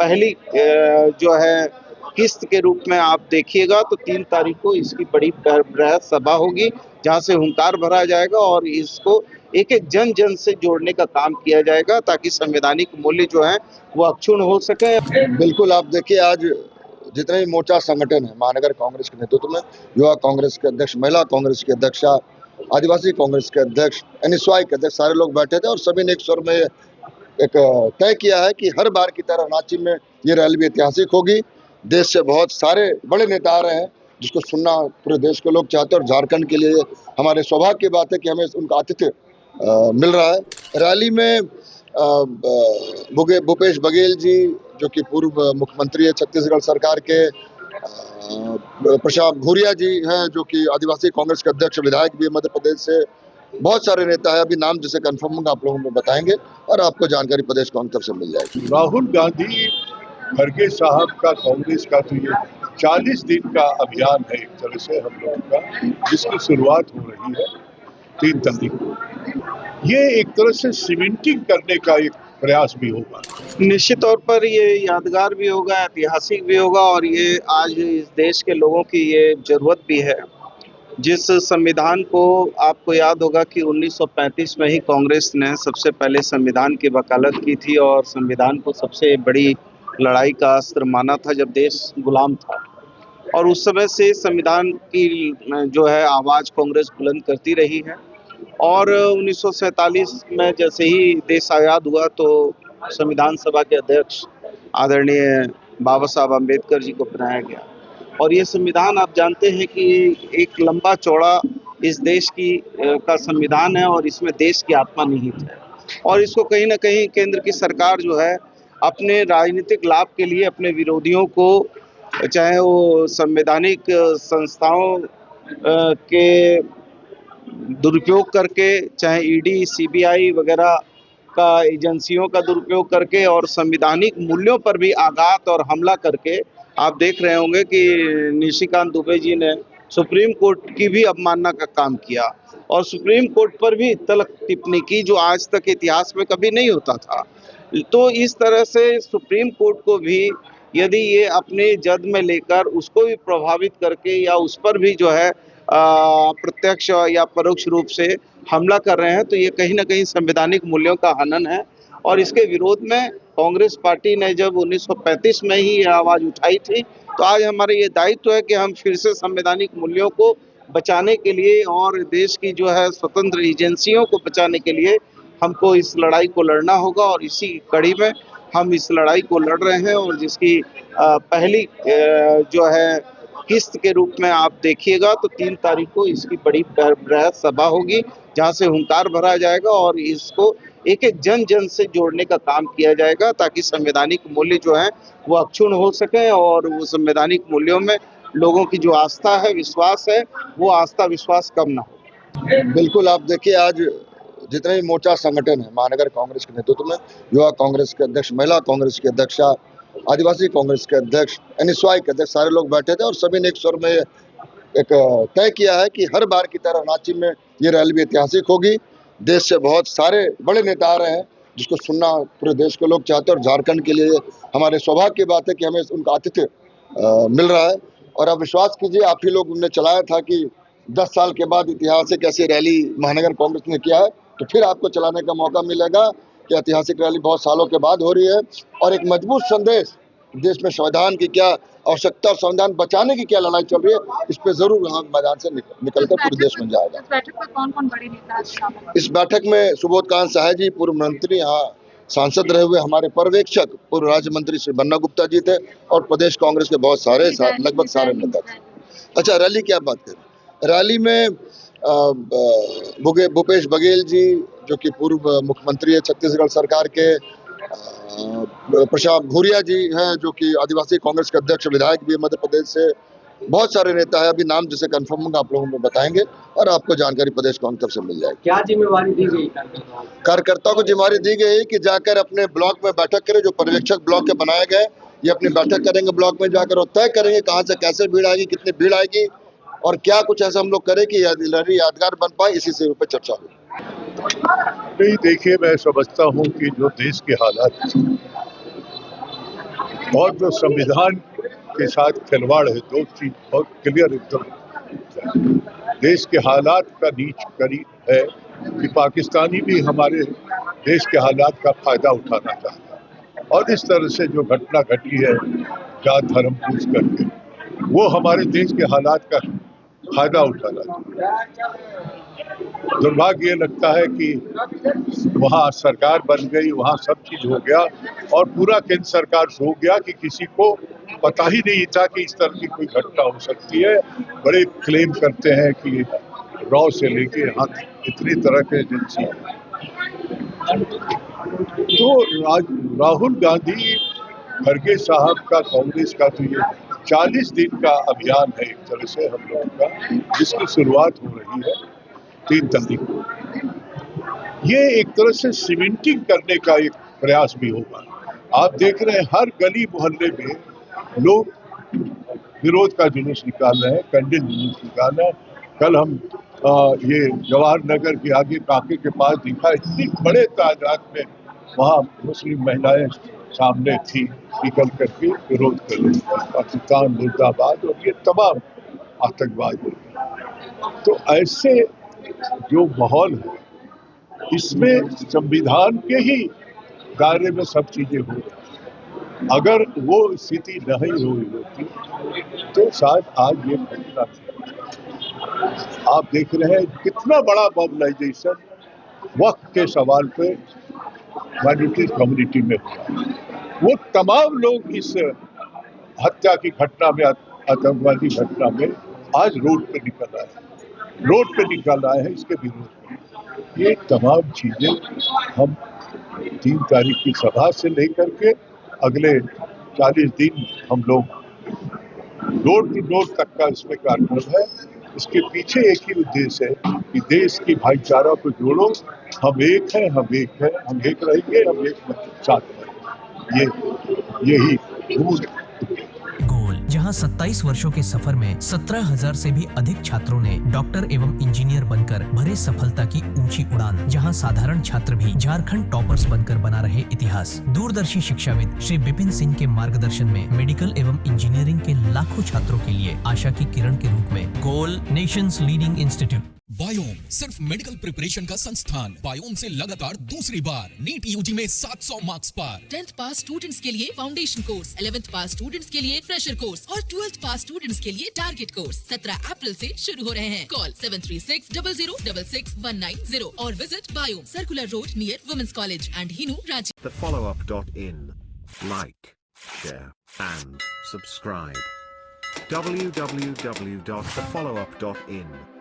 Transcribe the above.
पहली जो है किस्त के रूप में आप देखिएगा तो 3 तारीख को इसकी बड़ी बृहद सभा होगी, जहां से हुंकार भरा जाएगा और इसको एक-एक जन-जन से जोड़ने का काम किया जाएगा ताकि संवैधानिक मूल्य जो है वो अक्षुण्ण हो सके। बिल्कुल, आप देखिए आज जितने भी मोर्चा संगठन है महानगर कांग्रेस के नेतृत्व में, युवा कांग्रेस के अध्यक्ष, महिला कांग्रेस के अध्यक्षा, आदिवासी कांग्रेस के अध्यक्ष, एनएसवाई के अध्यक्ष, सारे लोग बैठे थे और सभी ने एक स्वर में एक तय किया है कि हर बार की तरह रांची में ये रैली भी ऐतिहासिक होगी। देश से बहुत सारे बड़े नेता आ रहे हैं जिसको सुनना पूरे देश के लोग चाहते हैं और झारखंड के लिए हमारे सौभाग्य की बात है कि हमें उनका आतिथ्य मिल रहा है। रैली में भूपेश बघेल जी जो कि पूर्व मुख्यमंत्री है छत्तीसगढ़ सरकार के, प्रशांत भूरिया जी हैं जो कि आदिवासी कांग्रेस के अध्यक्ष, विधायक भी मध्य प्रदेश से, बहुत सारे नेता है। अभी नाम जिसे कंफर्म होगा आप लोगों को बताएंगे और आपको जानकारी प्रदेश कांग्रेस से मिल जाएगी। राहुल गांधी खड़गे साहब का कांग्रेस का तो ये 40 दिन का अभियान है एक तरह से हम लोगों का, जिसकी शुरुआत हो रही है 3 तारीख को। ये एक तरह से सीमेंटिंग करने का एक प्रयास भी होगा। निश्चित तौर पर ये यादगार भी होगा, ऐतिहासिक भी होगा और ये आज इस देश के लोगों की ये जरूरत भी है। जिस संविधान को आपको याद होगा कि 1935 में ही कांग्रेस ने सबसे पहले संविधान की वकालत की थी और संविधान को सबसे बड़ी लड़ाई का अस्त्र माना था जब देश गुलाम था, और उस समय से संविधान की जो है आवाज़ कांग्रेस बुलंद करती रही है। और 1947 में जैसे ही देश आज़ाद हुआ तो संविधान सभा के अध्यक्ष आदरणीय बाबा साहब अम्बेडकर जी को बनाया गया और ये संविधान आप जानते हैं कि एक लंबा चौड़ा इस देश की का संविधान है और इसमें देश की आत्मा निहित है और इसको कहीं ना कहीं केंद्र की सरकार जो है अपने राजनीतिक लाभ के लिए अपने विरोधियों को, चाहे वो संवैधानिक संस्थाओं के दुरुपयोग करके, चाहे ईडी, सीबीआई वगैरह का एजेंसियों का दुरुपयोग करके और संवैधानिक मूल्यों पर भी आघात और हमला करके, आप देख रहे होंगे कि निशिकांत दुबे जी ने सुप्रीम कोर्ट की भी अवमानना का काम किया और सुप्रीम कोर्ट पर भी तल्ख टिप्पणी की जो आज तक इतिहास में कभी नहीं होता था। तो इस तरह से सुप्रीम कोर्ट को भी यदि ये अपने जद में लेकर उसको भी प्रभावित करके या उस पर भी जो है प्रत्यक्ष या परोक्ष रूप से हमला कर रहे हैं तो ये कहीं ना कहीं संवैधानिक मूल्यों का हनन है और इसके विरोध में कांग्रेस पार्टी ने जब 1935 में ही ये आवाज़ उठाई थी तो आज हमारा ये दायित्व है कि हम फिर से संवैधानिक मूल्यों को बचाने के लिए और देश की जो है स्वतंत्र एजेंसियों को बचाने के लिए हमको इस लड़ाई को लड़ना होगा और इसी कड़ी में हम इस लड़ाई को लड़ रहे हैं और जिसकी पहली जो है किस्त के रूप में आप देखिएगा तो 3 तारीख को इसकी बड़ी बृहद सभा होगी, जहां से हुंकार भरा जाएगा और इसको एक-एक जन-जन से जोड़ने का काम किया जाएगा ताकि संवैधानिक मूल्य जो है वो अक्षुण्ण हो सके और वो संवैधानिक मूल्यों में लोगों की जो आस्था है, विश्वास है, वो आस्था विश्वास कम ना हो। बिल्कुल, आप देखिए आज जितने भी मोर्चा संगठन है महानगर कांग्रेस के नेतृत्व में, युवा कांग्रेस के अध्यक्ष, महिला कांग्रेस की अध्यक्षा, आदिवासी कांग्रेस के अध्यक्ष, एनएसवाई के अध्यक्ष, सारे लोग बैठे थे और सभी ने एक स्वर में एक तय किया है कि हर बार की तरह रांची में ये रैली भी ऐतिहासिक होगी। देश से बहुत सारे बड़े नेता आ रहे हैं जिसको सुनना पूरे देश के लोग चाहते हैं और झारखंड के लिए हमारे सौभाग्य की बात है कि हमें उनका आतिथ्य मिल रहा है। और आप विश्वास कीजिए, आप ही लोग ने चलाया था कि 10 साल के बाद ऐतिहासिक ऐसी रैली महानगर कांग्रेस ने किया है तो फिर आपको चलाने का मौका मिलेगा कि ऐतिहासिक रैली बहुत सालों के बाद हो रही है और एक मजबूत संदेश देश में संविधान की क्या आवश्यकता और संविधान बचाने की क्या लड़ाई चल रही है, इस पे जरूर हम मैदान से निकलकर पूरे देश में जाएगा। इस बैठक में कौन-कौन बड़े नेता शामिल? इस बैठक में सुबोध कांत सहाय जी, पूर्व मंत्री, यहाँ सांसद रहे हुए हमारे पर्यवेक्षक पूर्व राज्य मंत्री श्री बन्ना गुप्ता जी थे और प्रदेश कांग्रेस के बहुत सारे लगभग सारे नेता थे। अच्छा, रैली की आप बात करें, रैली में भूपेश बघेल जी जो कि पूर्व मुख्यमंत्री है छत्तीसगढ़ सरकार के, प्रशांत भूरिया जी हैं जो कि आदिवासी कांग्रेस के अध्यक्ष, विधायक भी मध्य प्रदेश से, बहुत सारे नेता है। अभी नाम जिसे कंफर्म होगा आप लोगों को बताएंगे और आपको जानकारी प्रदेश कांग्रेस से मिल जाएगी। क्या जिम्मेवारी दी गई कार्यकर्ताओं को? जिम्मेवारी दी गई कि जाकर अपने ब्लॉक में बैठक करें, जो पर्यवेक्षक ब्लॉक के बनाए गए ये अपनी बैठक करेंगे ब्लॉक में जाकर और तय करेंगे कहाँ से कैसे भीड़ आएगी, कितनी भीड़ आएगी और क्या कुछ ऐसा हम लोग करें कि रैली यादगार बन पाए, इसी से ऊपर चर्चा हो। नहीं, देखिए, मैं समझता हूँ कि जो देश के हालात और जो संविधान के साथ खिलवाड़ है, दो चीज बहुत क्लियर एकदम देश के हालात का नीच करी है कि पाकिस्तानी भी हमारे देश के हालात का फायदा उठाना चाहता है और इस तरह से जो घटना घटी है जात धर्म पूछ करके वो हमारे देश के हालात का फायदा उठाना चाहता है। दुर्भाग्य ये लगता है कि वहाँ सरकार बन गई, वहाँ सब चीज हो गया और पूरा केंद्र सरकार सो गया कि किसी को पता ही नहीं था कि इस तरह की कोई घटना हो सकती है। बड़े क्लेम करते हैं कि रॉ से लेके यहाँ इतनी तरह के एजेंसी। तो राहुल गांधी खड़गे साहब का कांग्रेस का तो ये 40 दिन का अभियान है एक तरह से हम लोगों का, जिसकी शुरुआत हो रही है 3 तारीख को। ये एक तरह से सीमेंटिंग करने का एक प्रयास भी होगा। आप देख रहे हैं हर गली मोहल्ले में लोग विरोध का जुलूस निकाल रहे हैं, कैंडल जुलूस निकाल रहे हैं। कल हम ये जवाहर नगर के आगे काके के पास दिखा, इतनी बड़े तादाद में वहाँ मुस्लिम महिलाएं सामने थी, निकल करके विरोध कर रही थी पाकिस्तान मुर्दाबाद और ये तमाम आतंकवाद। तो ऐसे जो माहौल है इसमें संविधान के ही दायरे में सब चीजें हो रही। अगर वो स्थिति नहीं हुई होती तो शायद आज ये घटना थी। आप देख रहे हैं कितना बड़ा मोबिलाइजेशन वक्त के सवाल पे माइनॉरिटी कम्युनिटी में हुआ। वो तमाम लोग इस हत्या की घटना में, आतंकवादी घटना में आज रोड पे निकल आए हैं इसके विरोध में। ये तमाम चीजें हम 3 तारीख की सभा से लेकर के अगले 40 दिन हम लोग डोर टू डोर तक का इसमें कार्यक्रम है। इसके पीछे एक ही उद्देश्य है कि देश की भाईचारा को जोड़ो। हम एक हैं, हम एक हैं, हम एक रहेंगे, हम एक साथ रहेंगे। यही मूल गोल, जहां 27 वर्षों के सफर में 17,000 से भी अधिक छात्रों ने डॉक्टर एवं इंजीनियर बनकर भरे सफलता की ऊंची उड़ान, जहां साधारण छात्र भी झारखंड टॉपर्स बनकर बना रहे इतिहास। दूरदर्शी शिक्षाविद श्री विपिन सिंह के मार्गदर्शन में मेडिकल एवं इंजीनियरिंग के लाखों छात्रों के लिए आशा की किरण के रूप में गोल, नेशंस लीडिंग इंस्टीट्यूट। बायोम सिर्फ मेडिकल प्रिपरेशन का संस्थान। बायोम से लगातार दूसरी बार नीट यूजी में 700 मार्क्स पार। 10th पास स्टूडेंट्स के लिए फाउंडेशन कोर्स, 11th पास स्टूडेंट्स के लिए फ्रेशर कोर्स और 12th पास स्टूडेंट्स के लिए टारगेट कोर्स 17 अप्रैल से शुरू हो रहे हैं। कॉल 7360066190 और visit Biome, circular road near women's college and Hinoo, Ranchi. TheFollowUp.in. Like, share and subscribe. www.thefollowup.in